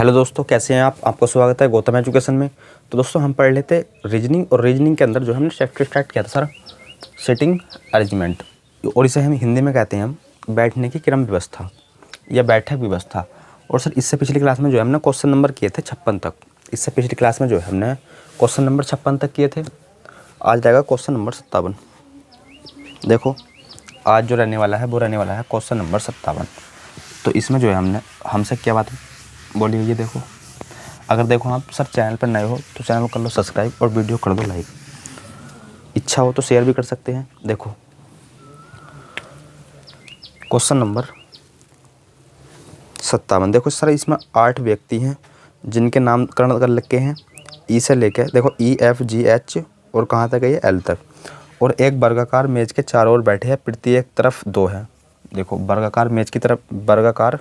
Hello दोस्तों, कैसे हैं आप? आपका स्वागत है गौतम एजुकेशन में। तो दोस्तों हम पढ़ लेते रीजनिंग, और रीजनिंग के अंदर जो हमने चैप्टर स्टार्ट किया था सर, सेटिंग अरेंजमेंट, और इसे हम हिंदी में कहते हैं हम बैठने की क्रम व्यवस्था या बैठक व्यवस्था। और सर इससे पिछली क्लास में जो है हमने क्वेश्चन नंबर किए थे 56 तक। इससे पिछली क्लास में जो है हमने क्वेश्चन नंबर 56 तक किए थे। आज जाएगा क्वेश्चन नंबर 57। देखो आज जो रहने वाला है वो रहने वाला है क्वेश्चन नंबर 57। तो इसमें जो है हमसे क्या बात बोली हुई है, देखो। अगर देखो आप सर चैनल पर नए हो तो चैनल को कर लो सब्सक्राइब और वीडियो कर दो लाइक। इच्छा हो तो शेयर भी कर सकते हैं। देखो क्वेश्चन नंबर 57। देखो सर इसमें 8 व्यक्ति हैं जिनके नामकरण कर लिखे हैं ई से लेकर, देखो EFGH और कहाँ तक है ये L तक। और एक वर्गाकार मेज के चारों ओर बैठे हैं, प्रत्येक तरफ 2 है। देखो वर्गाकार मेज की तरफ, वर्गाकार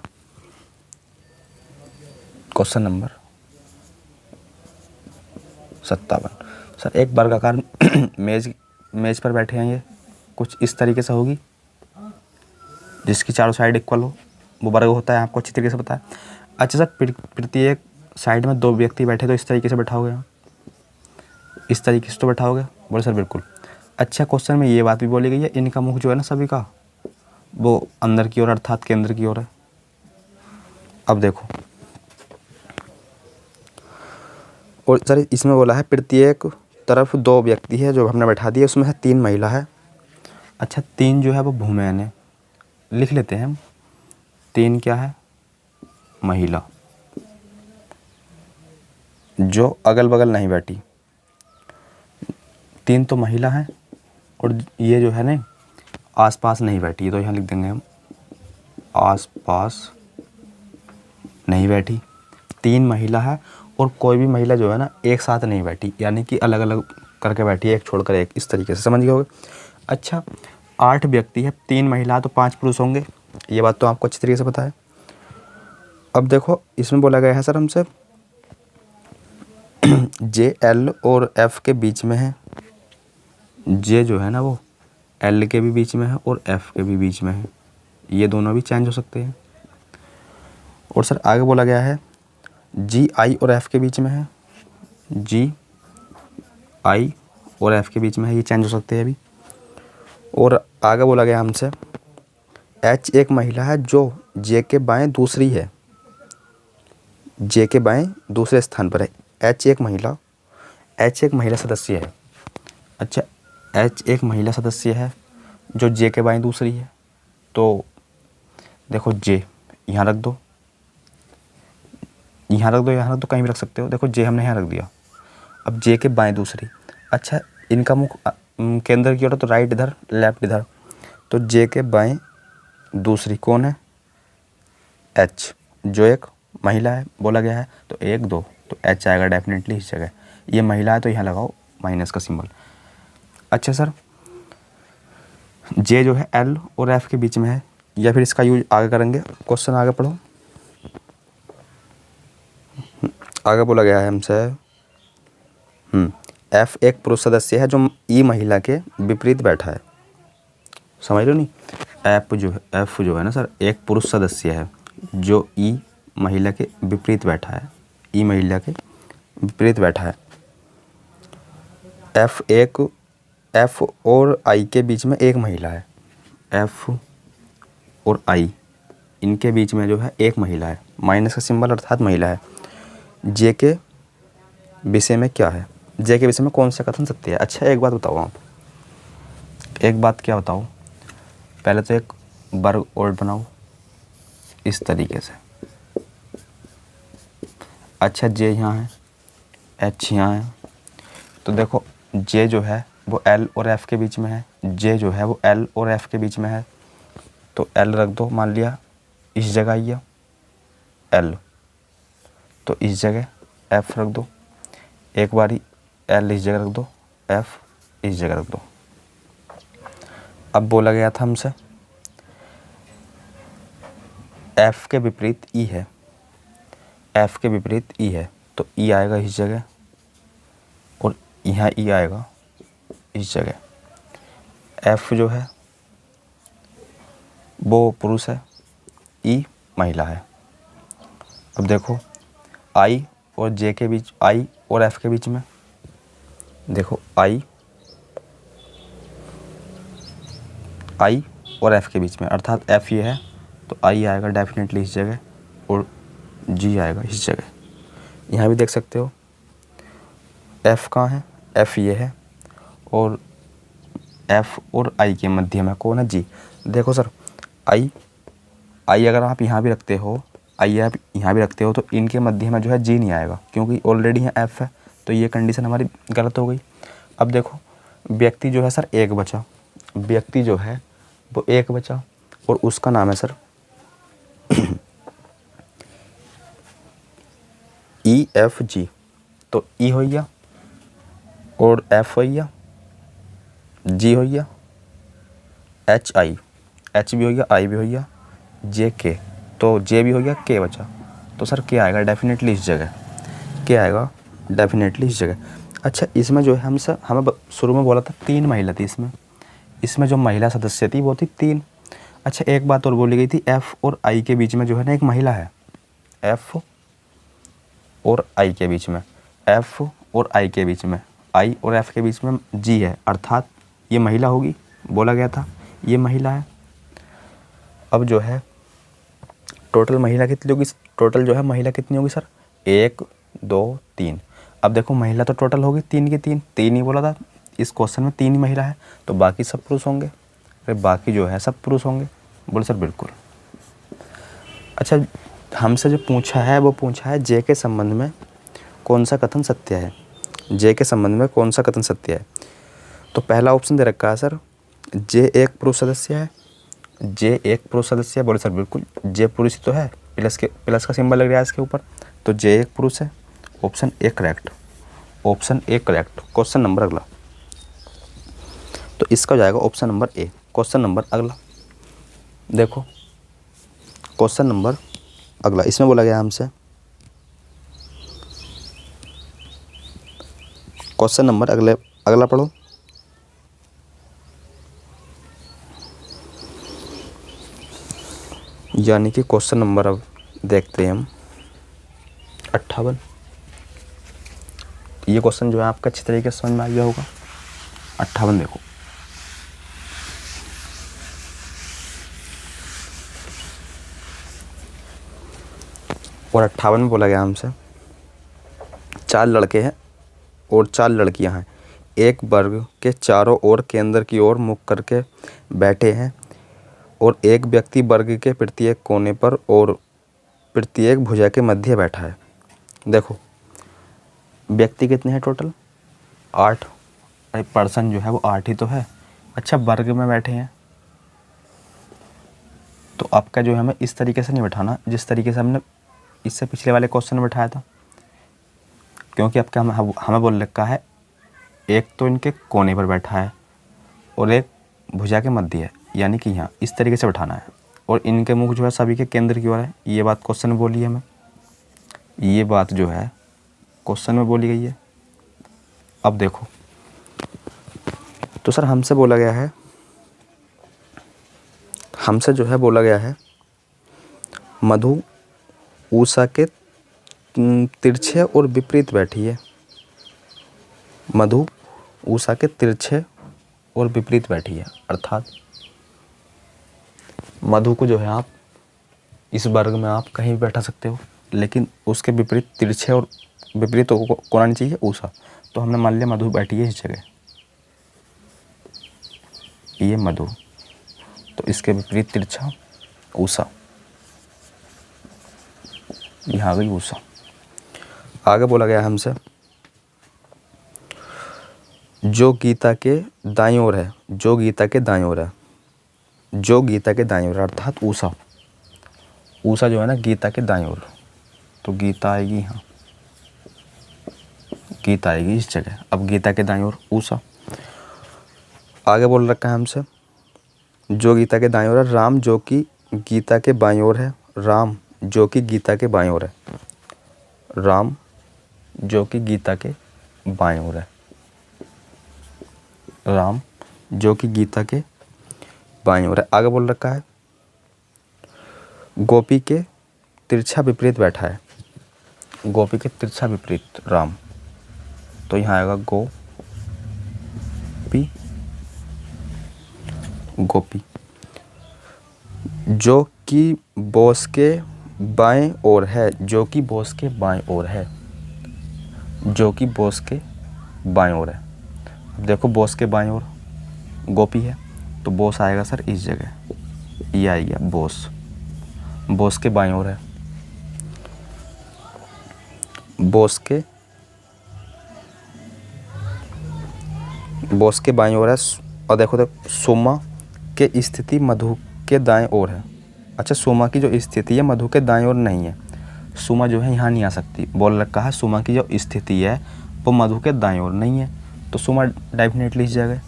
क्वेश्चन नंबर 57। सर एक वर्गाकार मेज पर बैठे हैं, ये कुछ इस तरीके से होगी जिसकी चारों साइड इक्वल हो, वो वर्ग होता है, आपको अच्छी तरीके से पता है। अच्छा सर प्रत्येक साइड में 2 व्यक्ति बैठे तो इस तरीके से बैठाओगे, इस तरीके से तो बैठाओगे? बोले सर बिल्कुल। अच्छा क्वेश्चन में ये बात भी बोली गई है, इनका मुख जो है ना सभी का वो अंदर की ओर अर्थात केंद्र की ओर है। अब देखो, और सर इसमें बोला है प्रत्येक तरफ 2 व्यक्ति है जो हमने बैठा दिया, उसमें है 3 महिला है। अच्छा 3 जो है वो भूमैन है, लिख लेते हैं हम। 3 क्या है? महिला, जो अगल बगल नहीं बैठी। 3 तो महिला है और ये जो है ना आसपास नहीं बैठी, ये तो यहाँ लिख देंगे हम, आसपास नहीं बैठी। 3 महिला है और कोई भी महिला जो है ना एक साथ नहीं बैठी, यानी कि अलग अलग करके बैठी है, एक छोड़कर एक, इस तरीके से समझ गए होगे। अच्छा 8 व्यक्ति है, 3 महिला तो 5 पुरुष होंगे, ये बात तो आपको अच्छी तरीके से पता है। अब देखो इसमें बोला गया है सर हमसे J L और F के बीच में है। J जो है ना वो L के भी बीच में है और F के भी बीच में है, ये दोनों भी चेंज हो सकते हैं। और सर आगे बोला गया है G I और F के बीच में है, G I और F के बीच में है, ये चेंज हो सकते हैं अभी। और आगे बोला गया हमसे H एक महिला है जो J के बाएं दूसरी है, J के बाएं दूसरे स्थान पर है। H एक महिला सदस्य है। अच्छा H एक महिला सदस्य है जो J के बाएं दूसरी है, तो देखो J यहाँ रख दो, यहाँ रख दो, यहाँ रख दो, कहीं भी रख सकते हो। देखो J हमने यहाँ रख दिया। अब J के बाएं दूसरी, अच्छा इनका मुख केंद्र की ओर, तो राइट इधर लेफ्ट इधर, तो J के बाएं दूसरी कौन है? H, जो एक महिला है बोला गया है, तो 1 2 तो H आएगा डेफिनेटली इस जगह। ये महिला है तो यहाँ लगाओ माइनस का सिंबल। अच्छा सर J जो है L और F के बीच में है, या फिर इसका यूज आगे करेंगे। क्वेश्चन आगे पढ़ो। आगे बोला गया है हमसे F एक पुरुष सदस्य है जो E महिला के विपरीत बैठा है। समझ लो नहीं, F जो है ना सर एक पुरुष सदस्य है जो E महिला के विपरीत बैठा है, E महिला के विपरीत बैठा है। F और I के बीच में एक महिला है, F और I इनके बीच में जो है एक महिला है, माइनस का सिंबल अर्थात महिला है। J के विषय में क्या है? J के विषय में कौन सा कथन सत्य है? अच्छा एक बात बताओ आप, एक बात क्या बताओ, पहले तो एक वर्ग और बनाओ इस तरीके से। अच्छा J यहाँ है, H यहाँ है, तो देखो J जो है वो L और F के बीच में है, J जो है वो L और F के बीच में है, तो L रख दो। मान लिया इस जगह आई है L, तो इस जगह F रख दो। एक बारी L इस जगह रख दो, F इस जगह रख दो। अब बोला गया था हमसे F के विपरीत E है, F के विपरीत E है, तो E आएगा इस जगह और यहाँ E आएगा इस जगह। F जो है वो पुरुष है, E महिला है। अब देखो आई और जे के बीच, आई और एफ के बीच में, देखो आई और एफ के बीच में, अर्थात एफ ये है तो आई आएगा डेफिनेटली इस जगह और जी आएगा इस जगह। यहाँ भी देख सकते हो एफ कहाँ है, एफ ये है और एफ और आई के मध्य में कौन है, जी। देखो सर आई अगर आप यहाँ भी रखते हो, आई आप यहाँ भी रखते हो तो इनके मध्य में जो है जी नहीं आएगा क्योंकि ऑलरेडी यहाँ एफ है, तो ये कंडीशन हमारी गलत हो गई। अब देखो व्यक्ति जो है सर एक बचा, व्यक्ति जो है वो एक बचा और उसका नाम है सर ई एफ जी। तो ई हो गया और एफ हो गया, जी हो गया, एच आई, एच भी हो गया, आई भी हो गया, जे के, तो जे भी हो गया, के बचा। तो सर क्या आएगा डेफिनेटली इस जगह, क्या आएगा डेफिनेटली इस जगह। अच्छा इसमें जो है हमें शुरू में बोला था 3 महिला थी, इसमें जो महिला सदस्य थी वो थी 3। अच्छा एक बात और बोली गई थी, एफ और आई के बीच में जो है ना एक महिला है, एफ और आई के बीच में, एफ और आई के बीच में, आई और एफ के बीच में जी है, अर्थात ये महिला होगी, बोला गया था ये महिला है। अब जो है टोटल महिला कितनी होगी, टोटल जो है महिला कितनी होगी सर, 1 2 3। अब देखो महिला तो टोटल होगी 3 की 3 ही बोला था, इस क्वेश्चन में 3 ही महिला है तो बाकी सब पुरुष होंगे, अरे बाकी जो है सब पुरुष होंगे, बोले सर बिल्कुल। अच्छा हमसे जो पूछा है वो पूछा है जे के संबंध में कौन सा कथन सत्य है, जे के संबंध में कौन सा कथन सत्य है। तो पहला ऑप्शन दे रखा है सर जे एक पुरुष सदस्य है, जे एक पुरुष सदस्य है, बोले सर बिल्कुल जे पुरुष ही तो है, प्लस का सिंबल लग रहा है इसके ऊपर, तो जे एक पुरुष है, option A correct, option A correct. Question number अगला, तो इसका हो जाएगा option number A. Question number अगला देखो, क्वेश्चन नंबर अगला, इसमें बोला गया हमसे क्वेश्चन नंबर अगला पढ़ो। यानी कि क्वेश्चन नंबर अब देखते हैं हम 58। ये क्वेश्चन जो है आपका अच्छी तरीके से समझ में आ गया होगा। 58 देखो, और 58 में बोला गया हमसे 4 लड़के हैं और 4 लड़कियां हैं, एक वर्ग के चारों ओर केंद्र की ओर मुख करके बैठे हैं और एक व्यक्ति वर्ग के प्रत्येक कोने पर और प्रत्येक भुजा के मध्य बैठा है। देखो व्यक्ति कितने हैं टोटल, 8, पर्सन जो है वो 8 ही तो है। अच्छा वर्ग में बैठे हैं तो आपका जो है हमें इस तरीके से नहीं बैठाना जिस तरीके से हमने इससे पिछले वाले क्वेश्चन में बैठाया था, क्योंकि आपका हमें बोल रखा है एक तो इनके कोने पर बैठा है और एक भुजा के मध्य है, यानी कि यहाँ इस तरीके से बैठाना है और इनके मुख जो है सभी के केंद्र की ओर है। ये बात क्वेश्चन में बोली है हमें, ये बात जो है क्वेश्चन में बोली गई है। अब देखो तो सर हमसे बोला गया है, हमसे जो है बोला गया है मधु उषा के तिरछे और विपरीत बैठी है, मधु उषा के तिरछे और विपरीत बैठी है, अर्थात मधु को जो है आप इस वर्ग में आप कहीं भी बैठा सकते हो, लेकिन उसके विपरीत तिरछे और विपरीत कौन आनी चाहिए, उषा। तो हमने मान लिया मधु बैठी है इस जगह, ये मधु, तो इसके विपरीत तिरछा उषा, यहाँ गई उषा। आगे बोला गया हमसे जो गीता के दाईं ओर है, जो गीता के दाईं ओर है, जो गीता के दाईं ओर अर्थात उषा, उषा जो है ना गीता के दाईं ओर, तो गीता आएगी यहाँ, गीता आएगी इस जगह। अब गीता के दाईं ओर उषा। आगे बोल रखा है हमसे जो गीता के दाईं ओर है, राम जो कि गीता के बाईं ओर है, राम जो कि गीता के बाईं ओर है, राम जो कि गीता के बाईं ओर है, राम जो कि गीता के बाईं ओर है। आगे बोल रखा है गोपी के तिरछा विपरीत बैठा है, गोपी के तिरछा विपरीत राम, तो यहाँ आएगा गोपी, गोपी। जो कि बॉस के बाएं ओर है, जो कि बॉस के बाएं ओर है, जो कि बॉस के बाएं ओर है। अब देखो बॉस के बाएं ओर गोपी है, तो बॉस आएगा सर इस जगह, ये आ गया बॉस, बॉस के बाएं ओर है, बॉस के बाएं ओर है। और देखो सोमा के स्थिति मधु के दाएं ओर है। अच्छा, सोमा की जो स्थिति है मधु के दाएं ओर नहीं है, सोमा जो है यहाँ नहीं आ सकती। बोल रखा है सोमा की जो स्थिति है वो मधु के दाएं ओर नहीं है, तो सोमा डेफिनेटली इस जगह।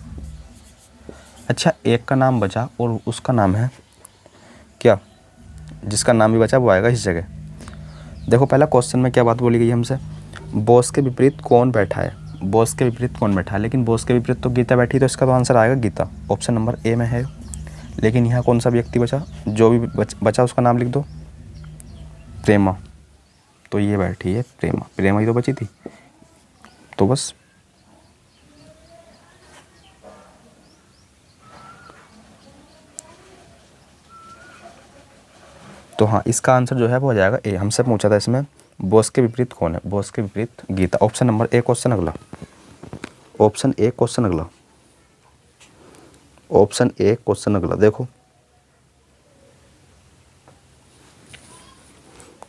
अच्छा, एक का नाम बचा और उसका नाम है क्या, जिसका नाम भी बचा वो आएगा इस जगह। देखो पहला क्वेश्चन में क्या बात बोली गई हमसे, बॉस के विपरीत कौन बैठा है, बॉस के विपरीत कौन बैठा है, लेकिन बॉस के विपरीत तो गीता बैठी, तो इसका तो आंसर आएगा गीता, ऑप्शन नंबर ए में है। लेकिन यहाँ कौन सा व्यक्ति बचा, जो भी बचा उसका नाम लिख दो, प्रेमा, तो ये बैठी है प्रेमा, प्रेमा ही तो बची थी, तो बस। तो हाँ, इसका आंसर जो है वो हो जाएगा ए। हमसे पूछा था इसमें बॉस के विपरीत कौन है, बॉस के विपरीत Gita, option number A question अगला, ऑप्शन ए क्वेश्चन अगला, ऑप्शन ए क्वेश्चन अगला। देखो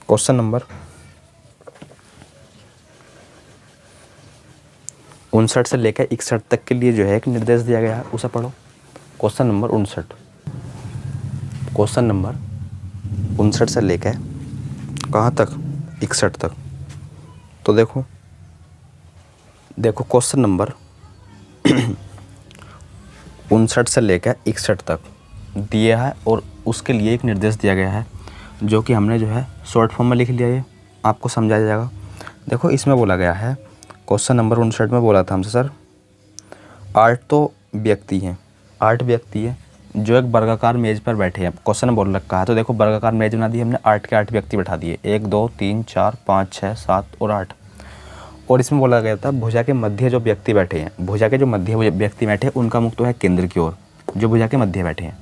क्वेश्चन नंबर 59 से लेकर 61 तक के लिए जो है एक निर्देश दिया गया है, उसे पढ़ो। क्वेश्चन नंबर 59, क्वेश्चन नंबर 59 से लेकर कहाँ तक, 61 तक। तो देखो क्वेश्चन नंबर 59 से लेकर 61 तक दिया है और उसके लिए एक निर्देश दिया गया है, जो कि हमने जो है शॉर्ट फॉर्म में लिख लिया, ये आपको समझाया जाएगा। देखो इसमें बोला गया है, क्वेश्चन नंबर 59 में बोला था हमसे सर 8 तो व्यक्ति हैं, 8 व्यक्ति हैं जो एक वर्गाकार मेज़ पर बैठे हैं, क्वेश्चन में बोल रखा है। तो देखो वर्गाकार मेज़ बना दी हमने, 8 के 8 व्यक्ति बैठा दिए, 1 2 3 4 5 6 7 और 8। और इसमें बोला गया था भुजा के मध्य जो व्यक्ति बैठे हैं, भुजा के जो मध्य व्यक्ति बैठे हैं उनका मुख तो है केंद्र की ओर, जो भुजा के मध्य बैठे हैं,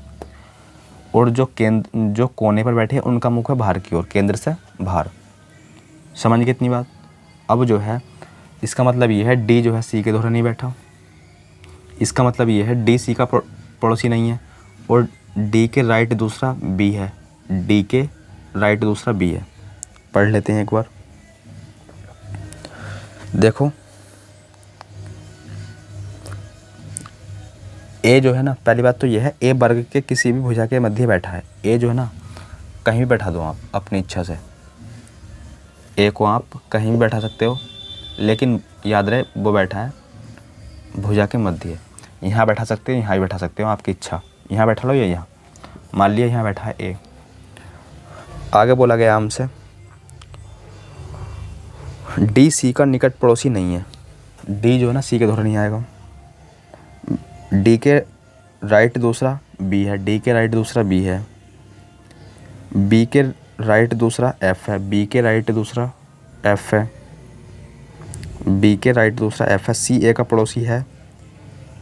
और जो कोने पर बैठे हैं उनका मुख है बाहर की ओर, केंद्र से बाहर। समझ गए इतनी बात। अब जो है इसका मतलब ये है डी जो है सी के दोहरा नहीं बैठा, इसका मतलब ये है डी सी का पड़ोसी नहीं है, और डी के राइट दूसरा बी है, डी के राइट दूसरा बी है। पढ़ लेते हैं एक बार। देखो ए जो है ना, पहली बात तो ये है ए वर्ग के किसी भी भुजा के मध्य बैठा है। ए जो है ना कहीं भी बैठा दो आप अपनी इच्छा से, ए को आप कहीं भी बैठा सकते हो, लेकिन याद रहे वो बैठा है भुजा के मध्य। यहाँ बैठा सकते हो, यहाँ भी बैठा सकते हो, आपकी इच्छा, यहाँ बैठा लो या यहाँ। मान लिया यहाँ बैठा है ए। आगे बोला गया हमसे डी सी का निकट पड़ोसी नहीं है। डी जो है ना सी के दोहरा नहीं आएगा। डी के राइट दूसरा बी है, डी के राइट दूसरा बी है, बी के राइट दूसरा एफ है, बी के राइट दूसरा एफ है, बी के राइट दूसरा एफ है। सी ए का पड़ोसी है,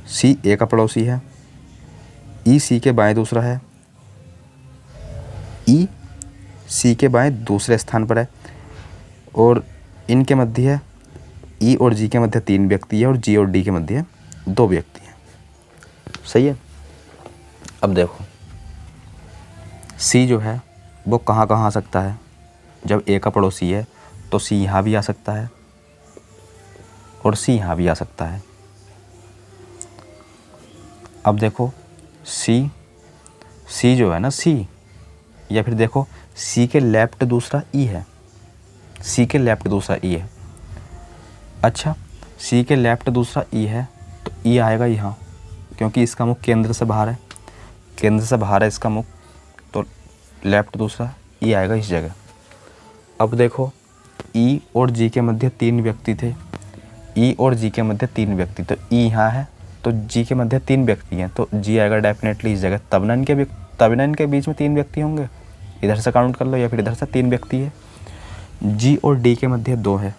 सी ए का पड़ोसी है। ई सी के बाएं दूसरा है, ई सी के बाएं दूसरे स्थान पर है, और इनके मध्य है ई और जी के मध्य 3 व्यक्ति है, और जी और डी के मध्य 2 व्यक्ति हैं। सही है। अब देखो सी जो है वो कहाँ कहाँ आ सकता है, जब ए का पड़ोसी है तो सी यहाँ भी आ सकता है और सी यहाँ भी आ सकता है। अब देखो सी जो है ना सी, या फिर देखो सी के लेफ्ट दूसरा ई है, सी के लेफ्ट दूसरा ई है। अच्छा, सी के लेफ्ट दूसरा ई है तो ई आएगा यहाँ, क्योंकि इसका मुख केंद्र से बाहर है, केंद्र से बाहर है इसका मुख, तो लेफ्ट दूसरा ई आएगा इस जगह। अब देखो ई और जी के मध्य 3 व्यक्ति थे, ई और जी के मध्य 3 व्यक्ति, तो ई यहाँ है तो जी के मध्य 3 व्यक्ति हैं, तो जी आएगा डेफिनेटली इस जगह। तब ना इनके बीच में 3 व्यक्ति होंगे, इधर से काउंट कर लो या फिर इधर से 3 व्यक्ति है, जी और डी के मध्य 2 है,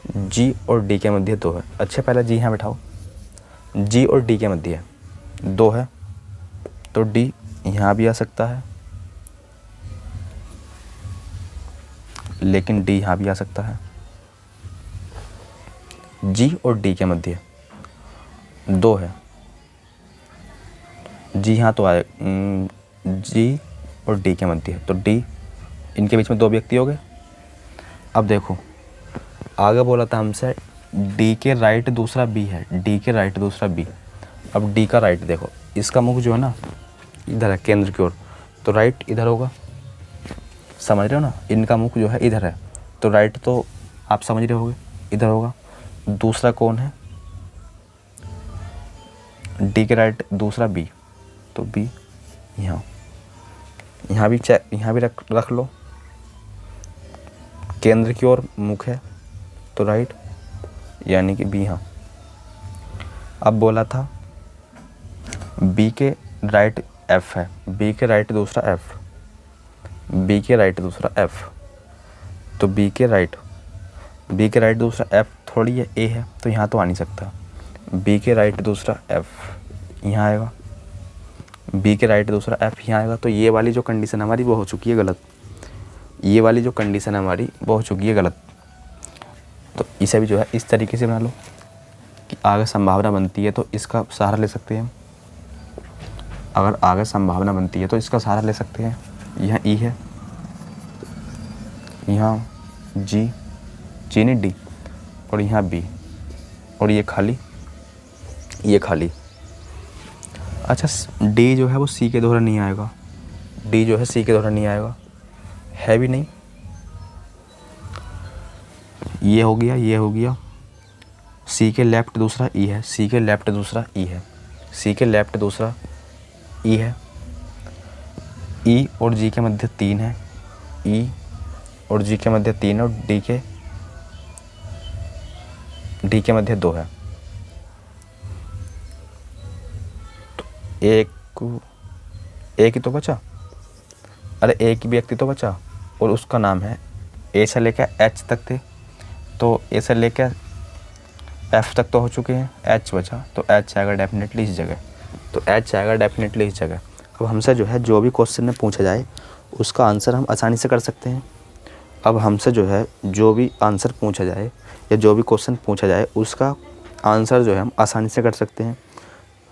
जी और डी के मध्य 2 है। अच्छा पहले जी यहाँ बैठाओ, जी और डी के मध्य 2 है तो डी यहाँ भी आ सकता है, लेकिन डी यहाँ भी आ सकता है। जी और डी के मध्य 2 है, जी यहाँ तो आए, जी और डी के मध्य तो डी, इनके बीच में 2 व्यक्ति हो गए। अब देखो आगे बोला था हमसे डी के राइट दूसरा बी है, डी के राइट दूसरा बी। अब डी का राइट देखो, इसका मुख जो है ना इधर है केंद्र की ओर, तो राइट इधर होगा, समझ रहे हो ना। इनका मुख जो है इधर है तो राइट तो आप समझ रहे होगे इधर होगा। दूसरा कौन है, डी के राइट दूसरा बी, तो बी यहाँ, यहाँ भी रख लो, केंद्र की ओर मुख है तो राइट, यानी कि बी यहाँ। अब बोला था बी के राइट एफ है, बी के राइट दूसरा एफ, बी के राइट दूसरा एफ, तो बी के राइट दूसरा एफ थोड़ी है ए है, तो यहाँ तो आ नहीं सकता। बी के राइट दूसरा एफ यहाँ आएगा, बी के राइट दूसरा एफ यहाँ आएगा। तो ये वाली जो कंडीशन हमारी वो हो चुकी है गलत, ये वाली जो कंडीशन हमारी वो हो चुकी है गलत। तो इसे भी जो है इस तरीके से बना लो कि आगे संभावना बनती है तो इसका सहारा ले सकते हैं। अगर आगे संभावना बनती है तो इसका सहारा ले सकते हैं। यहाँ ई है, यहाँ जी नहीं डी, और यहाँ बी, और ये खाली, ये खाली। अच्छा डी जो है वो सी के द्वारा नहीं आएगा, डी जो है सी के द्वारा नहीं आएगा, है भी नहीं। ये हो गया, ये हो गया। सी के लेफ्ट दूसरा ई है, सी के लेफ्ट दूसरा ई है, सी के लेफ्ट दूसरा ई है। ई और जी के मध्य 3 है, ई और जी के मध्य 3 है, और डी के मध्य 2 है। तो एक ही तो बचा, अरे एक ही व्यक्ति तो बचा, और उसका नाम है, ए से लेकर एच तक थे, तो ए से लेकर एफ तक तो हो चुके हैं, एच बचा, तो एच आएगा डेफिनेटली इस जगह, तो एच आएगा डेफिनेटली इस जगह। अब हमसे जो है जो भी क्वेश्चन में पूछा जाए उसका आंसर हम आसानी से कर सकते हैं। अब हमसे जो है जो भी आंसर पूछा जाए या जो भी क्वेश्चन पूछा जाए उसका आंसर जो है हम आसानी से कर सकते हैं।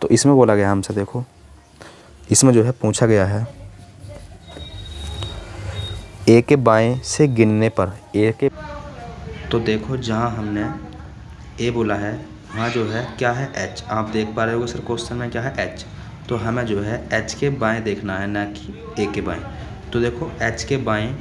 तो इसमें बोला गया हमसे, देखो इसमें जो है पूछा गया है ए के बाएं से गिनने पर, ए के, तो देखो जहाँ हमने ए बोला है वहाँ जो है क्या है एच, आप देख पा रहे होगे सर क्वेश्चन में क्या है एच, तो हमें जो है एच के बाएं देखना है ना कि ए के बाएं। तो देखो एच के बाएं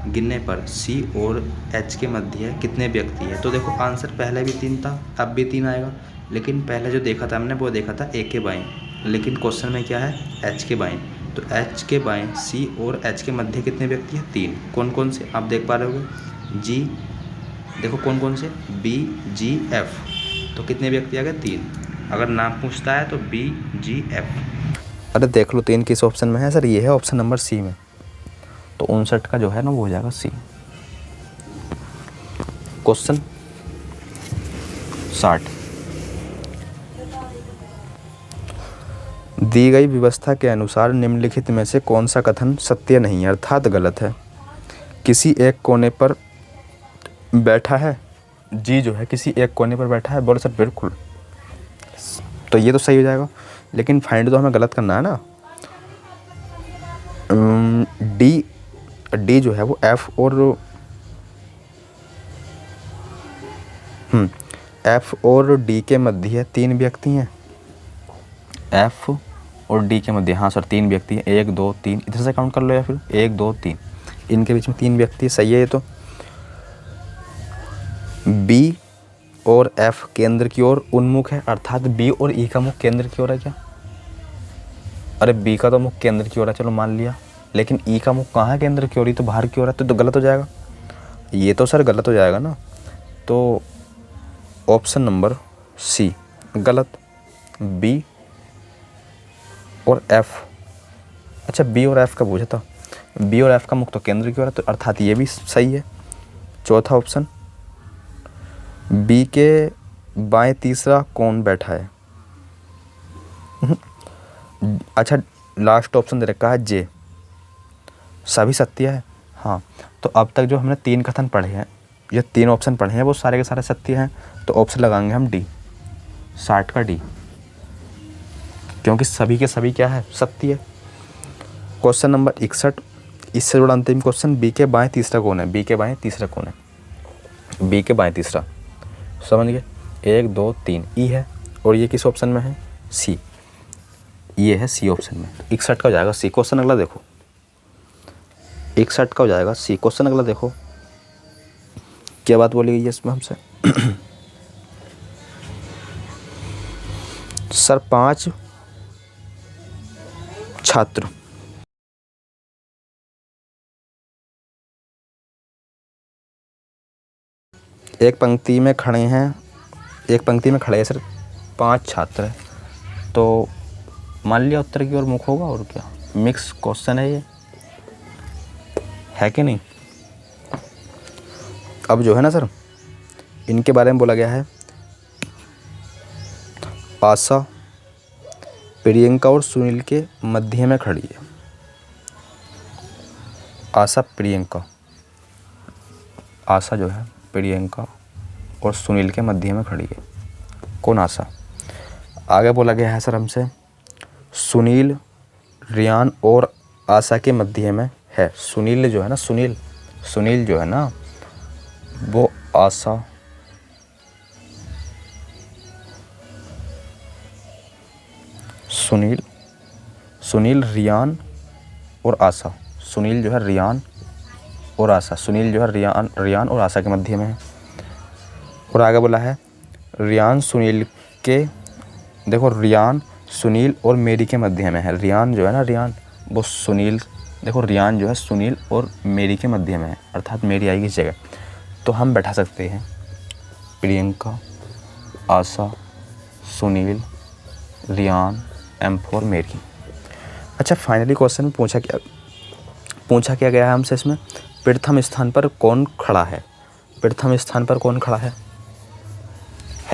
गिनने पर सी और एच के मध्य कितने व्यक्ति है, तो देखो आंसर पहले भी 3 था, अब भी 3 आएगा, लेकिन पहले जो देखा था हमने वो देखा था ए के बाएं, लेकिन क्वेश्चन में क्या है एच के बाएं। तो एच के बाएं सी और एच के मध्य कितने व्यक्ति हैं, 3। कौन कौन से आप देख पा रहे होगे, जी देखो कौन कौन से, बी जी एफ, तो कितने व्यक्ति आ गए 3। अगर नाम पूछता है तो बी जी एफ। अरे देख लो 3 किस ऑप्शन में है सर, ये है ऑप्शन नंबर सी में, तो 59 का जो है ना वो हो जाएगा सी। क्वेश्चन 60, दी गई व्यवस्था के अनुसार निम्नलिखित में से कौन सा कथन सत्य नहीं है अर्थात गलत है। किसी एक कोने पर बैठा है, जी जो है किसी एक कोने पर बैठा है, बोलो सर बिल्कुल, तो ये तो सही हो जाएगा, लेकिन फाइंड तो हमें गलत करना है ना। डी जो है वो एफ और डी के मध्य 3 व्यक्ति हैं, एफ और डी के मध्य, हाँ सर 3 व्यक्ति हैं, 1 2 3, इधर से काउंट कर लो या फिर 1 2 3, इनके बीच में 3 व्यक्ति, सही है ये तो। बी और एफ केंद्र की ओर उन्मुख है, अर्थात बी और ई का मुख केंद्र की ओर है क्या, अरे बी का तो मुख केंद्र की ओर है, चलो मान लिया, लेकिन ई का मुख कहाँ है केंद्र की ओर, ही तो बाहर की ओर है, तो गलत हो जाएगा, ये तो सर गलत हो जाएगा ना। तो ऑप्शन नंबर सी गलत, बी और एफ। अच्छा बी और एफ का पूछा था, बी और एफ का मुख तो केंद्र की ओर है, तो अर्थात ये भी सही है। चौथा ऑप्शन, बी के बाएं तीसरा कौन बैठा है। अच्छा, लास्ट ऑप्शन दे रखा है जे, सभी सत्य है। हाँ, तो अब तक जो हमने 3 कथन पढ़े हैं, ये 3 ऑप्शन पढ़े हैं, वो सारे के सारे सत्य हैं। तो ऑप्शन लगाएंगे हम डी, 60 का डी, क्योंकि सभी के सभी क्या है, सत्य है। क्वेश्चन नंबर 61, इससे जुड़ा अंतिम क्वेश्चन, बी के बाएं तीसरा कौन है। बी के बाएं तीसरा कौन है, बी के बाएं तीसरा, समझ गए। 1 2 3 ई है, और ये किस ऑप्शन में है, सी, ये है सी ऑप्शन में। 61 का हो जाएगा सी। क्वेश्चन अगला देखो, 61 का हो जाएगा सी। क्वेश्चन अगला देखो, क्या बात बोली गई है इसमें हमसे। सर 5 छात्र एक पंक्ति में खड़े हैं, एक पंक्ति में खड़े हैं सर 5 छात्र हैं, तो मान लिया उत्तर की ओर मुख होगा, और क्या, मिक्स क्वेश्चन है ये, है कि नहीं। अब जो है ना सर, इनके बारे में बोला गया है, आशा प्रियंका और सुनील के मध्य में खड़ी है। आशा प्रियंका, आशा जो है प्रियंका और सुनील के मध्य में खड़ी है। कौन आशा। आगे बोला गया है सर हमसे, सुनील रियान और आशा के मध्य में है। सुनील जो है ना, सुनील जो है ना, वो आशा सुनील रियान और आशा, सुनील जो है रियान और आशा, सुनील जो है रियान और आशा के मध्य में है। और आगे बोला है, रियान सुनील के, देखो रियान सुनील और मेरी के मध्य में है। रियान जो है ना, रियान वो सुनील, देखो रियान जो है सुनील और मेरी के मध्य में है, अर्थात मेरी आएगी इस जगह। तो हम बैठा सकते हैं प्रियंका, आशा, सुनील, रियान, M4 मेरी। अच्छा, फाइनली क्वेश्चन में पूछा क्या गया है हमसे इसमें, प्रथम स्थान पर कौन खड़ा है। प्रथम स्थान पर कौन खड़ा है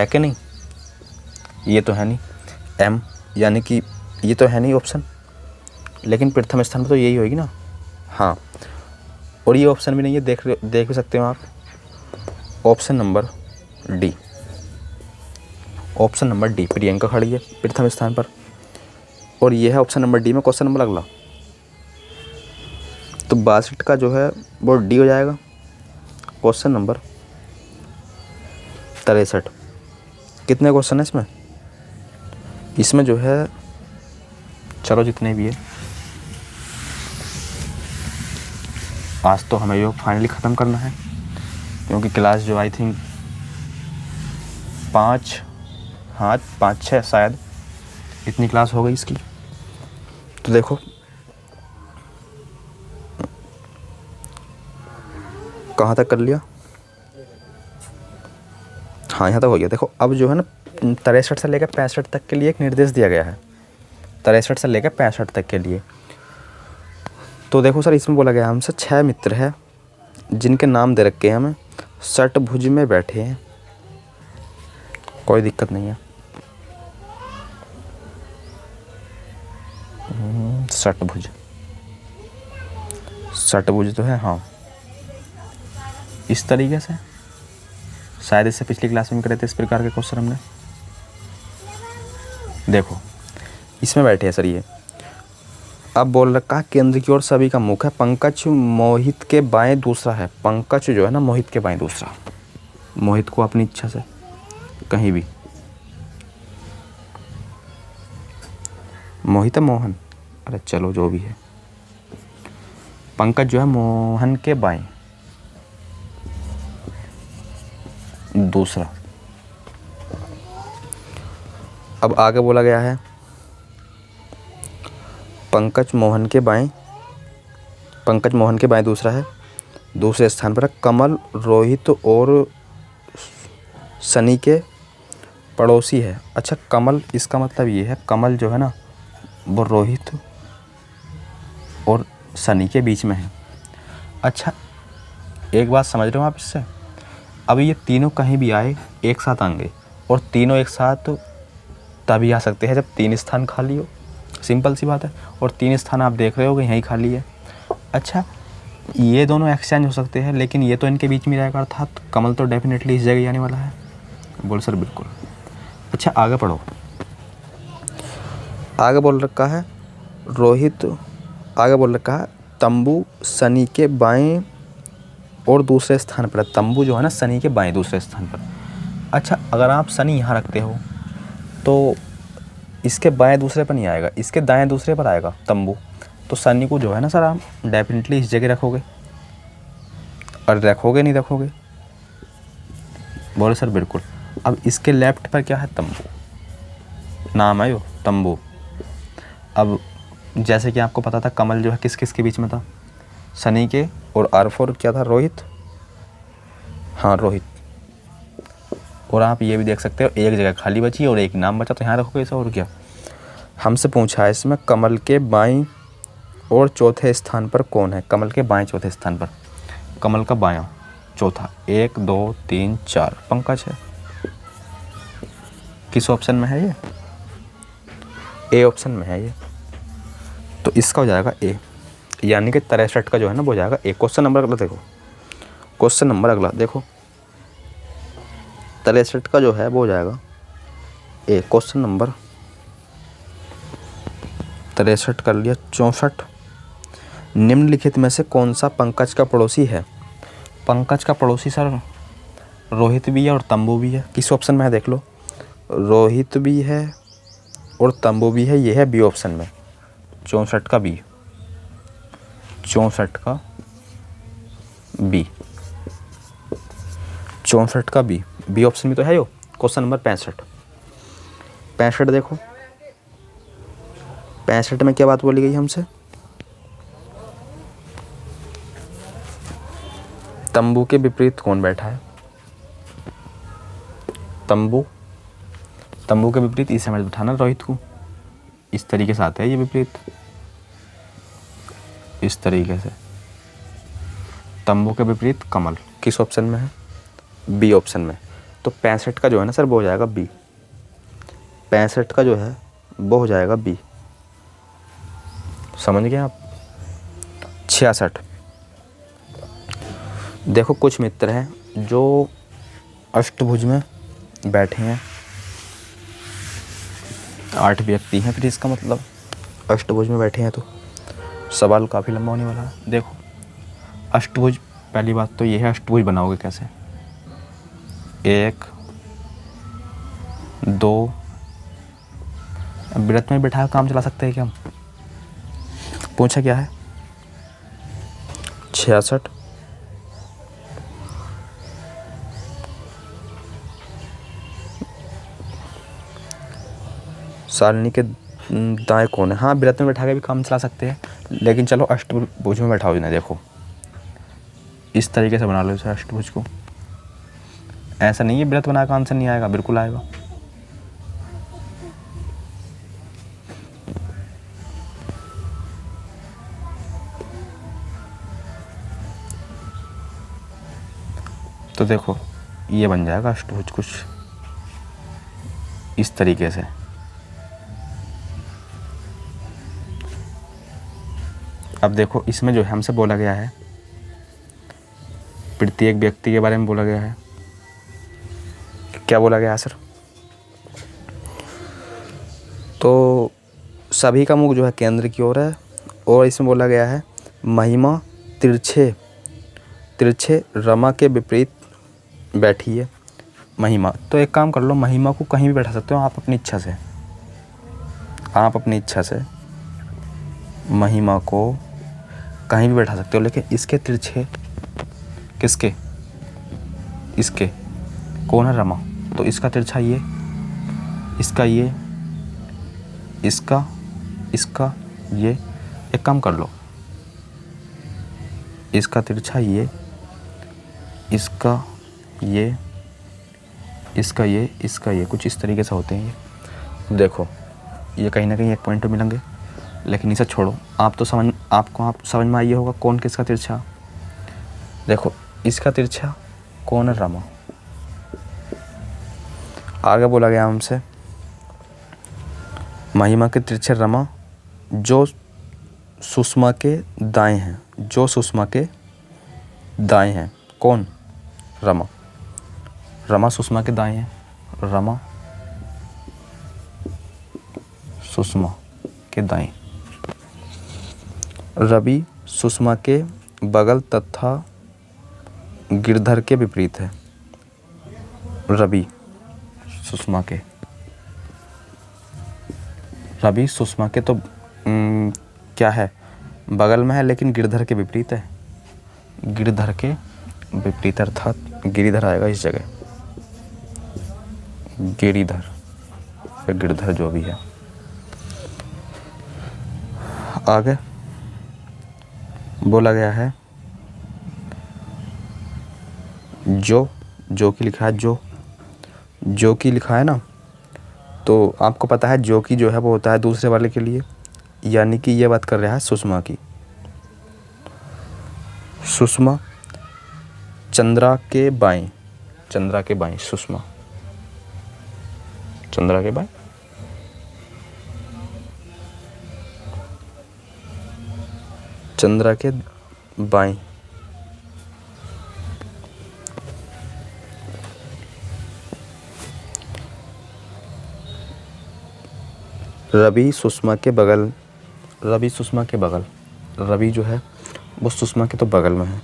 कि नहीं, ये तो है नहीं, M, यानी कि ये तो है नहीं ऑप्शन, लेकिन प्रथम स्थान पर तो यही होगी ना। हाँ, और ये ऑप्शन भी नहीं है, देख भी सकते हो आप, option number D, option number D, Priyanka खड़ी है प्रथम स्थान पर, और ये है ऑप्शन नंबर डी में क्वेश्चन नंबर अगला। तो 62 का जो है वो डी हो जाएगा। क्वेश्चन नंबर 63, कितने क्वेश्चन है इसमें जो है, चलो जितने भी है, आज तो हमें योग फाइनली ख़त्म करना है, क्योंकि क्लास जो आई थिंक 5-6 शायद इतनी क्लास हो गई इसकी। तो देखो कहाँ तक कर लिया, हाँ यहाँ तक हो गया। देखो अब जो है ना, 63 से लेकर 65 तक के लिए एक निर्देश दिया गया है, 63 से लेकर 65 तक के लिए। तो देखो सर, इसमें बोला गया हमसे 6 मित्र हैं जिनके नाम दे रखे हैं हमें, षटभुज में बैठे हैं, कोई दिक्कत नहीं है। षटभुज तो है, हाँ, इस तरीके से, शायद इससे पिछली क्लास में करे थे इस प्रकार के क्वेश्चन हमने। देखो इसमें बैठे हैं सर ये। अब बोल रखा केंद्र की ओर सभी का मुख है। पंकज मोहित के बाएं दूसरा है। पंकज जो है ना, मोहित के बाएं दूसरा, मोहित को अपनी इच्छा से कहीं भी, मोहित है मोहन, अरे चलो जो भी है, पंकज जो है मोहन के बाएं दूसरा। अब आगे बोला गया है, पंकज मोहन के बाएं दूसरा है। दूसरे स्थान पर कमल रोहित और सनी के पड़ोसी है। अच्छा, कमल, इसका मतलब ये है, कमल जो है ना वो रोहित और शनि के बीच में है। अच्छा, एक बात समझ रहे हो आप इससे? अब ये तीनों कहीं भी आए एक साथ आएंगे, और तीनों एक साथ तभी आ सकते हैं जब 3 स्थान खाली हो। सिंपल सी बात है। और 3 स्थान आप देख रहे हो कि यहीं खाली है। अच्छा, ये दोनों एक्सचेंज हो सकते हैं, लेकिन ये तो इनके बीच में रहेगा, अर्थात कमल तो डेफिनेटली इस जगह आने वाला है। बोल सर बिल्कुल। अच्छा, आगे पढ़ो। आगे बोल रखा है रोहित, आगे बोल रखा है तंबू शनि के बाएं और दूसरे स्थान पर। तंबू जो है ना, शनि के बाएं दूसरे स्थान पर। अच्छा, अगर आप शनि यहाँ रखते हो तो इसके बाएं दूसरे पर नहीं आएगा, इसके दाएं दूसरे पर आएगा तंबू। तो शनि को जो है ना सर, आप डेफिनेटली इस जगह रखोगे, और रखोगे नहीं रखोगे? बोले सर बिल्कुल। अब इसके लेफ्ट पर क्या है? तंबू, नाम है यो तंबू। अब जैसे कि आपको पता था कमल जो है किस किस के बीच में था? शनि के, और R4 क्या था? रोहित। हाँ, रोहित। और आप ये भी देख सकते हो एक जगह खाली बची और एक नाम बचा, तो यहाँ रखोगे इसे, और क्या। हमसे पूछा है इसमें कमल के बाईं और चौथे स्थान पर कौन है? कमल के बाएं चौथे स्थान पर, कमल का बायां चौथा, 1 2 3 4 पंकज है। किस ऑप्शन में है ये? ए ऑप्शन में है ये। तो इसका हो जाएगा ए, यानी कि 63 का जो है ना वो हो जाएगा ए। क्वेश्चन नंबर अगला देखो, क्वेश्चन नंबर अगला देखो, 63 का जो है वो हो जाएगा ए। क्वेश्चन नंबर 63 कर लिया। 64, निम्नलिखित में से कौन सा पंकज का पड़ोसी है? पंकज का पड़ोसी सर रोहित भी है और तंबू भी है। किस ऑप्शन में है देख लो, रोहित भी है और तंबू भी है, ये है बी ऑप्शन में। 64 का बी, 64 का बी, 64 का बी, बी ऑप्शन में तो है यो। क्वेश्चन नंबर 65, 65 देखो, 65 में क्या बात बोली गई हमसे? तंबू के विपरीत कौन बैठा है? तंबू, तंबू के विपरीत इस समय बिठाना रोहित को। इस तरीके से आता है ये विपरीत, इस तरीके से। तंबू के विपरीत कमल किस ऑप्शन में है? बी ऑप्शन में। तो 65 का जो है ना सर वो हो जाएगा बी। 65 का जो है वो हो जाएगा बी, समझ गए आप? 66, देखो कुछ मित्र हैं जो अष्टभुज में बैठे हैं, 8 व्यक्ति हैं, फिर इसका मतलब अष्टभुज में बैठे हैं, तो सवाल काफ़ी लंबा होने वाला है। देखो अष्टभुज, पहली बात तो ये है अष्टभुज बनाओगे कैसे? 1 2, व्रत में बैठा काम चला सकते हैं क्या हम? पूछा क्या है? 66, सारणी के दाएं कौन है? हाँ, व्रत में बैठा के भी काम चला सकते हैं, लेकिन चलो अष्टभुज में बैठाओ ना। देखो इस तरीके से बना लो इसे अष्टभुज को। ऐसा नहीं है व्रत बना का आंसर नहीं आएगा, बिल्कुल आएगा। तो देखो ये बन जाएगा अष्टभुज कुछ इस तरीके से। अब देखो इसमें जो है हमसे बोला गया है प्रत्येक व्यक्ति के बारे में बोला गया है। क्या बोला गया है सर? तो सभी का मुख जो है केंद्र की ओर है, और इसमें बोला गया है महिमा तिरछे रमा के विपरीत बैठी है। महिमा, तो एक काम कर लो, महिमा को कहीं भी बैठा सकते हो आप अपनी इच्छा से। आप अपनी इच्छा से महिमा को कहीं भी बैठा सकते हो, लेकिन इसके तिरछे, किसके? इसके कौन है? रमा। तो इसका तिरछा ये, इसका ये, इसका ये। एक काम कर लो, इसका तिरछा ये, इसका ये, इसका ये, इसका ये, कुछ इस तरीके से होते हैं ये। देखो ये कहीं ना कहीं एक पॉइंट पे मिलेंगे, लेकिन इसे छोड़ो, आप तो समझ आपको आप समझ में आइए होगा कौन किसका तिरछा। देखो इसका तिरछा कौन है, रमा। आगे बोला गया हमसे महिमा के तिरछे रमा जो सुषमा के दाएं हैं, जो सुषमा के दाएं हैं। कौन? रमा। रमा सुषमा के दाएं हैं, रमा सुषमा के दाएं। रवि सुषमा के बगल तथा गिरधर के विपरीत है। रवि सुषमा के, रवि सुषमा के तो क्या है, बगल में है, लेकिन गिरधर के विपरीत है। गिरधर के विपरीत अर्थात गिरिधर आएगा इस जगह, गिरिधर या गिरधर जो भी है। आगे बोला गया है जो की लिखा है, जो की लिखा है ना, तो आपको पता है जो की जो है वो होता है दूसरे वाले के लिए, यानी कि ये बात कर रहा है सुषमा की। सुषमा चंद्रा के बाएं, चंद्रा के बाएं, सुषमा चंद्रा के बाएं। चंद्रा के बाएं। रवि सुषमा के बगल, रवि सुषमा के बगल, रवि जो है वो सुषमा के तो बगल में है।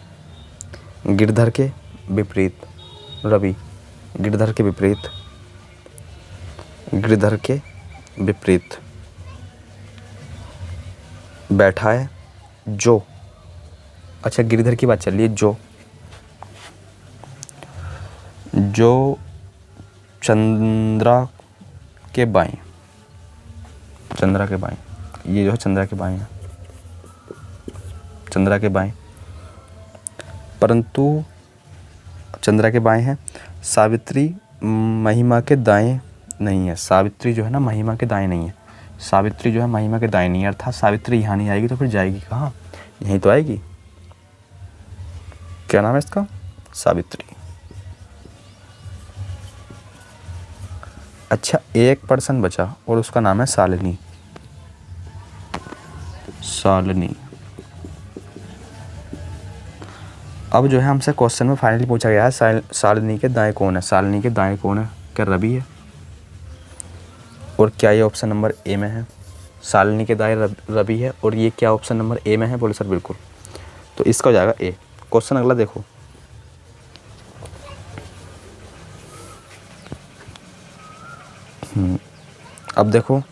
गिरधर के विपरीत, रवि गिरधर के विपरीत, गिरधर के विपरीत बैठा है जो। अच्छा गिरधर की बात चल रही है, जो चंद्रा के बाएं, चंद्रा के बाएं, ये जो है चंद्रा के बाएं है, चंद्रा के बाएं, परंतु चंद्रा के बाएं है। सावित्री महिमा के दाएं नहीं है। सावित्री जो है ना महिमा के दाएं नहीं है। सावित्री जो है महिमा के दाएं नहीं है, अर्थात सावित्री यहाँ नहीं आएगी तो फिर जाएगी कहाँ? यहीं तो आएगी। क्या नाम है इसका? सावित्री। अच्छा एक पर्सन बचा और उसका नाम है शालिनी। शालिनी। अब जो है हमसे क्वेश्चन में फाइनली पूछा गया है शालिनी के दाएं कौन है। शालिनी के दाएं कौन है? क्या रवि है? और क्या ये ऑप्शन नंबर ए में है? शालिनी के दाएं रवि है और ये क्या ऑप्शन नंबर ए में है? बोले सर बिल्कुल। तो इसका हो जाएगा ए। क्वेश्चन अगला देखो, अब देखो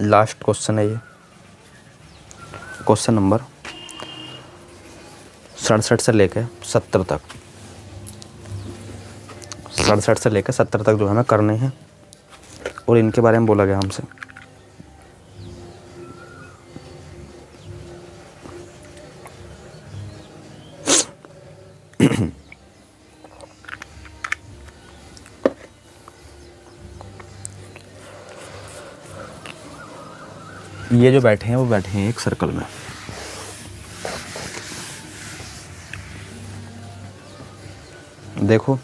लास्ट क्वेश्चन है ये, क्वेश्चन नंबर 67 से लेकर 70 तक, 67 से लेकर 70 तक जो हमें करने हैं और इनके बारे में बोला गया हमसे। ये जो बैठे हैं वो बैठे हैं एक सर्कल में। देखो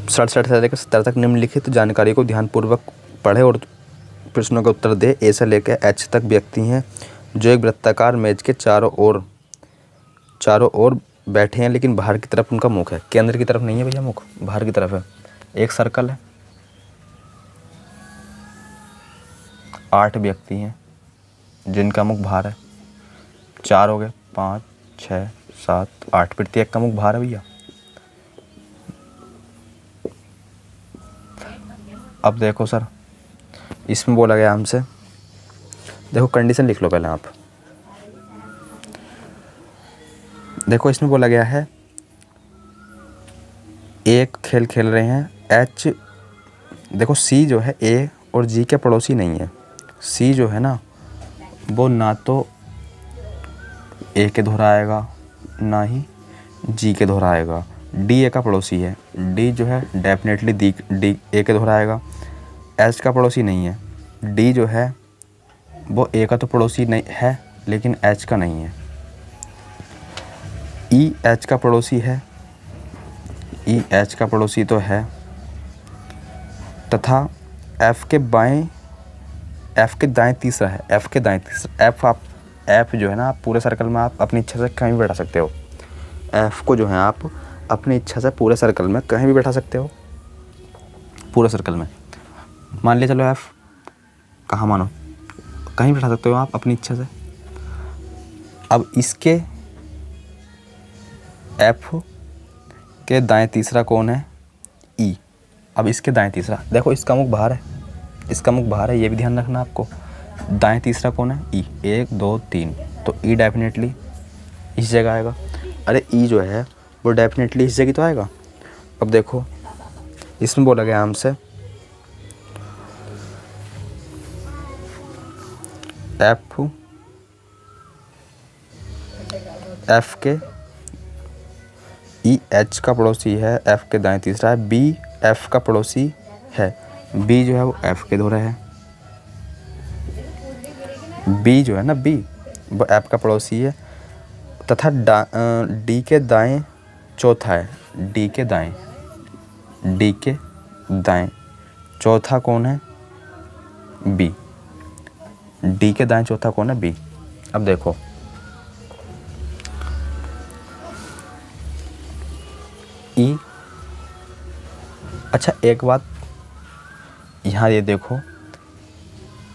67 से लेकर 70 तक निम्नलिखित जानकारी को ध्यानपूर्वक पढ़े और प्रश्नों का उत्तर दे। ए से लेकर एच तक व्यक्ति हैं जो एक वृत्ताकार मेज के चारों ओर बैठे हैं, लेकिन बाहर की तरफ उनका मुख है। केंद्र की तरफ नहीं है भैया मुख, बाहर की तरफ है। एक सर्कल है, 8 व्यक्ति हैं जिनका मुख बाहर है। 4 हो गए, 5 6 7 8, प्रत्येक का मुख बाहर है भैया। अब देखो सर इसमें बोला गया हमसे, देखो कंडीशन लिख लो पहले आप। देखो इसमें बोला गया है एक खेल खेल रहे हैं एच। देखो सी जो है ए और जी के पड़ोसी नहीं है। सी जो है ना वो ना तो ए के दोहराएगा ना ही जी के दोहराएगा। डी ए का पड़ोसी है। डी जो है डेफिनेटली डी ए के दोहराएगा। एच का पड़ोसी नहीं है, डी जो है वो ए का तो पड़ोसी नहीं है लेकिन एच का नहीं है। ई एच का पड़ोसी है, ई एच का पड़ोसी तो है, तथा एफ के दाएं तीसरा है, एफ के दाएं तीसरा। एफ जो है ना, आप पूरे सर्कल में आप अपनी इच्छा से कहीं भी बैठा सकते हो। एफ को जो है आप अपनी इच्छा से पूरे सर्कल में कहीं भी बैठा सकते हो, पूरे सर्कल में। मान लिया चलो एफ कहाँ मानो, कहीं बैठा सकते हो आप अपनी इच्छा से। अब इसके एफ के दाएं तीसरा कौन है? ई। अब इसके दाएं तीसरा, देखो इसका मुख बाहर है, इसका मुख बाहर है, ये भी ध्यान रखना आपको। दाएं तीसरा कौन है? ई। 1 2 3, तो ई डेफिनेटली इस जगह आएगा। अरे ई जो है वो डेफिनेटली इस जगह तो आएगा। अब देखो इसमें बोला गया हमसे एफ के ई एच का पड़ोसी है, एफ के दाएं तीसरा है, बी एफ का पड़ोसी है, बी जो है वो एफ के धोरा है, बी जो है ना, बी वो एफ का पड़ोसी है, तथा डी के दाएं चौथा है, डी के दाएं चौथा कौन है? बी। डी के दाएं चौथा कौन है? बी। अब देखो ई, अच्छा एक बात यहाँ ये देखो,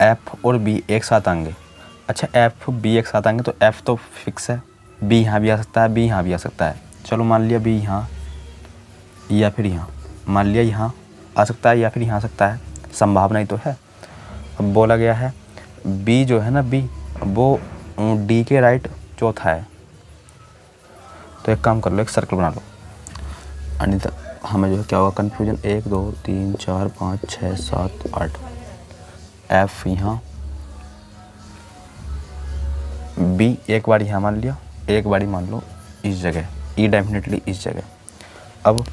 एफ और बी एक साथ आएंगे। अच्छा एफ बी एक साथ आएंगे तो एफ तो फिक्स है, बी यहाँ भी आ सकता है, बी यहाँ भी आ सकता है। चलो मान लिया बी यहाँ या फिर यहाँ, मान लिया यहाँ आ सकता है या फिर यहाँ आ सकता है, संभावना ही तो है। अब बोला गया है बी जो है ना, बी वो डी के राइट चौथा है। तो एक काम कर लो, एक सर्कल बना लो, अन्यथा हमें जो है क्या होगा कन्फ्यूजन। 1 2 3 4 5 6 7 8, एफ यहाँ, बी एक बार यहाँ मान लिया, एक बारी मान लो इस जगह, ई डेफिनेटली इस जगह। अब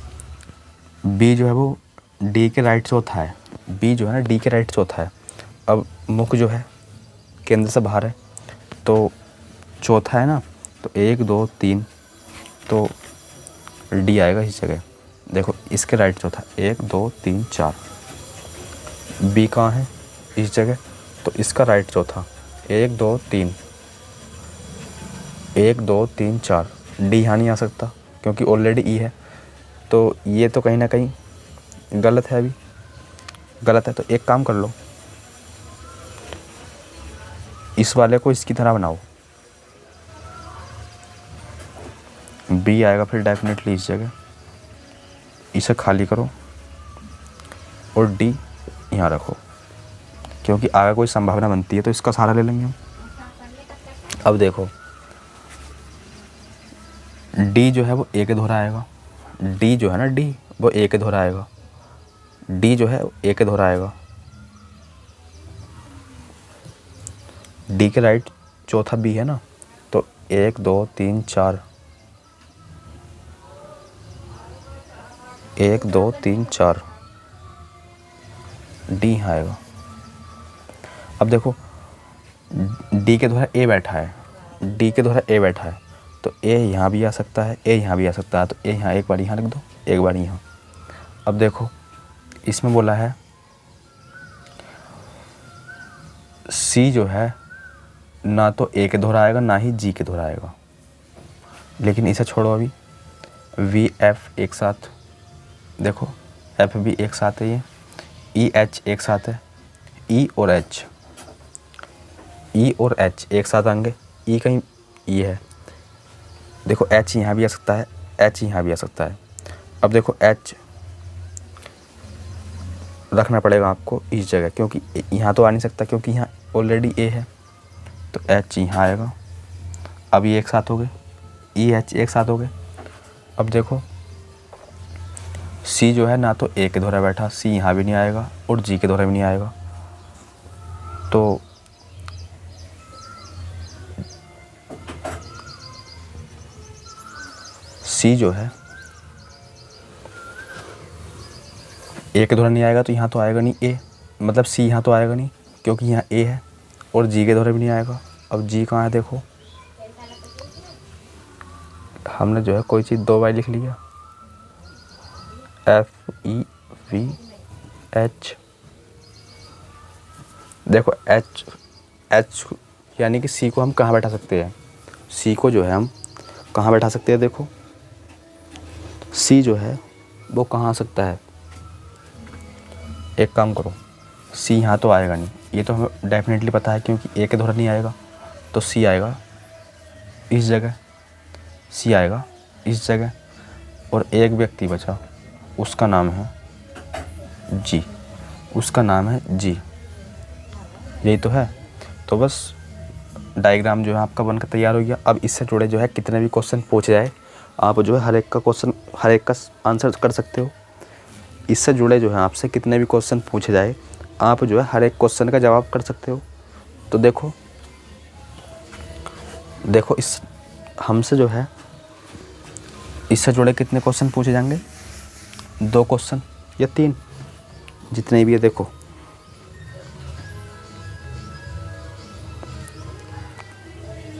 बी जो है वो डी के राइट चौथा है, बी जो है ना डी के राइट चौथा है। अब मुख जो है केंद्र से बाहर है तो चौथा है ना, तो 1 2 3, तो डी आएगा इस जगह। देखो इसके राइट चौथा, 1 2 3 4, बी कहाँ है? इस जगह, तो इसका राइट चौथा 1 2 3, 1 2 3 4, डी यहाँ नहीं आ सकता क्योंकि ऑलरेडी ई है, तो ये तो कहीं ना कहीं गलत है, अभी गलत है। तो एक काम कर लो, इस वाले को इसकी तरह बनाओ, बी आएगा फिर डेफिनेटली इस जगह, इसे खाली करो और डी यहाँ रखो, क्योंकि आगे कोई संभावना बनती है तो इसका सहारा ले लेंगे हम। अब देखो डी जो है वो ए के धोरा आएगा, डी जो है ना, डी वो ए के धोरा आएगा, डी जो है ए के धोरा आएगा, डी के राइट चौथा बी है ना, तो 1 2 3 4, 1 2 3 4, डी आएगा। अब देखो डी के द्वारा ए बैठा है, डी के द्वारा ए बैठा है, तो ए यहाँ भी आ सकता है, ए यहाँ भी आ सकता है, तो ए यहाँ एक बार यहाँ लिख दो, एक बार यहाँ। अब देखो इसमें बोला है सी जो है ना तो ए के दोहरा आएगा ना ही जी के दोहरा आएगा, लेकिन इसे छोड़ो अभी, वी एफ एक साथ, देखो एफ भी एक साथ है, ये ई एच एक साथ है, ई और एच एक साथ आएंगे, ई कहीं ई है, देखो एच यहाँ भी आ सकता है, एच यहाँ भी आ सकता है। अब देखो एच रखना पड़ेगा आपको इस जगह, क्योंकि यहाँ तो आ नहीं सकता क्योंकि यहाँ ऑलरेडी ए है, तो एच यहाँ आएगा। अब ये एक साथ हो गए, ई एच एक साथ हो गए। अब देखो सी जो है ना तो ए के दोहरा बैठा, सी यहाँ भी नहीं आएगा और जी के दोहरा भी नहीं आएगा, तो सी जो है ए के दोहरा नहीं आएगा, तो यहाँ तो आएगा नहीं ए, मतलब सी यहाँ तो आएगा नहीं क्योंकि यहाँ ए है, और जी के द्वारा भी नहीं आएगा। अब जी कहाँ है देखो, हमने जो है कोई चीज़ 2 बार लिख लिया, FEVH। देखो H यानी कि सी को हम कहाँ बैठा सकते हैं, सी को जो है हम कहाँ बैठा सकते हैं। देखो सी जो है वो कहाँ आ सकता है, एक काम करो, सी यहाँ तो आएगा नहीं, ये तो हमें डेफिनेटली पता है क्योंकि ए के द्वारा नहीं आएगा, तो सी आएगा इस जगह, सी आएगा इस जगह, और एक व्यक्ति बचा, उसका नाम है जी, उसका नाम है जी, यही तो है। तो बस डायग्राम जो है आपका बनकर तैयार हो गया। अब इससे जुड़े जो है कितने भी क्वेश्चन पूछे जाए, आप जो है हर एक का आंसर कर सकते हो। इससे जुड़े जो है आपसे कितने भी क्वेश्चन पूछे जाए, आप जो है हर एक क्वेश्चन का जवाब कर सकते हो। तो देखो इस हमसे जो है इससे जुड़े कितने क्वेश्चन पूछे जाएंगे, 2 क्वेश्चन या 3, जितने भी है। देखो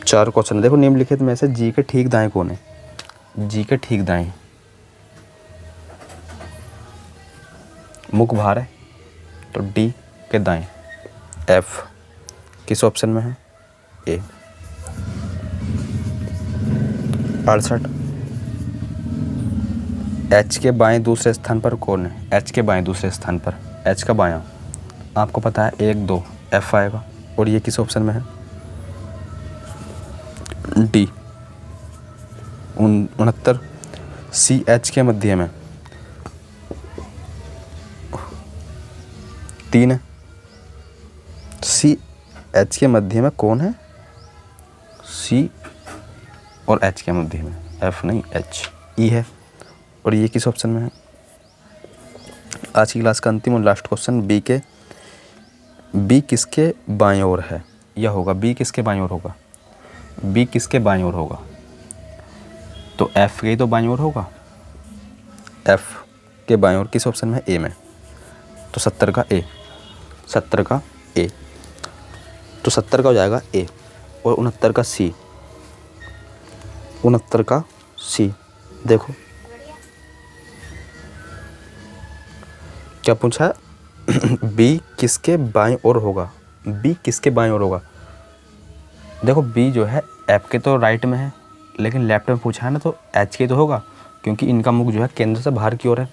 4 क्वेश्चन। देखो निम्नलिखित में से जी के ठीक दाएं कौन है, जी के ठीक दाएं मुख भार है, तो डी के दाएं। एफ किस ऑप्शन में है, ए। 68 एच के बाएं दूसरे स्थान पर कौन है, एच के बाएं दूसरे स्थान पर, एच का बायां आपको पता है 1 2, एफ आएगा, और ये किस ऑप्शन में है, डी। 69 सी एच के मध्य में 3 है, सी एच के मध्य में कौन है, सी और एच के मध्य में, एफ नहीं एच, ई है, और ये किस ऑप्शन में है। आज की क्लास का अंतिम और लास्ट क्वेश्चन, बी किसके बाएं ओर है, यह होगा बी किसके बाएं ओर होगा, बी किसके बाएं ओर होगा, तो एफ के तो बाएं ओर होगा, एफ के बाएं ओर किस ऑप्शन में, ए में, तो 70 का ए, 70 का ए, तो 70 का हो जाएगा ए, और 69 का सी, 69 का सी। देखो क्या पूछा है, बी किसके बाएं ओर होगा, बी किसके बाएं ओर होगा। देखो बी जो है एफ के तो राइट में है, लेकिन लेफ्ट में पूछा है ना, तो एच के तो होगा क्योंकि इनका मुख जो है केंद्र से बाहर की ओर है।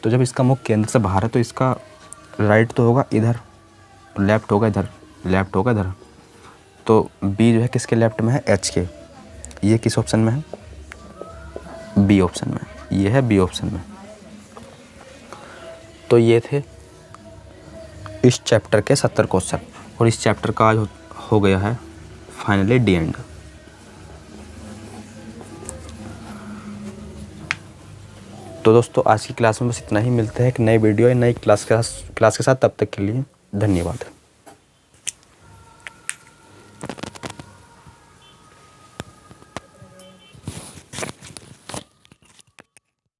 तो जब इसका मुख केंद्र से बाहर है तो इसका राइट तो होगा इधर, लेफ्ट होगा इधर, लेफ्ट होगा इधर। तो बी जो है किसके लेफ्ट में है, एच के। ये किस ऑप्शन में है, बी ऑप्शन में, ये है बी ऑप्शन में। तो ये थे इस चैप्टर के 70 क्वेश्चन, और इस चैप्टर का आज हो गया है फाइनली डी एंड। तो दोस्तों आज की क्लास में बस इतना ही, मिलते हैं एक नई वीडियो या नई क्लास के साथ, तब तक के लिए धन्यवाद।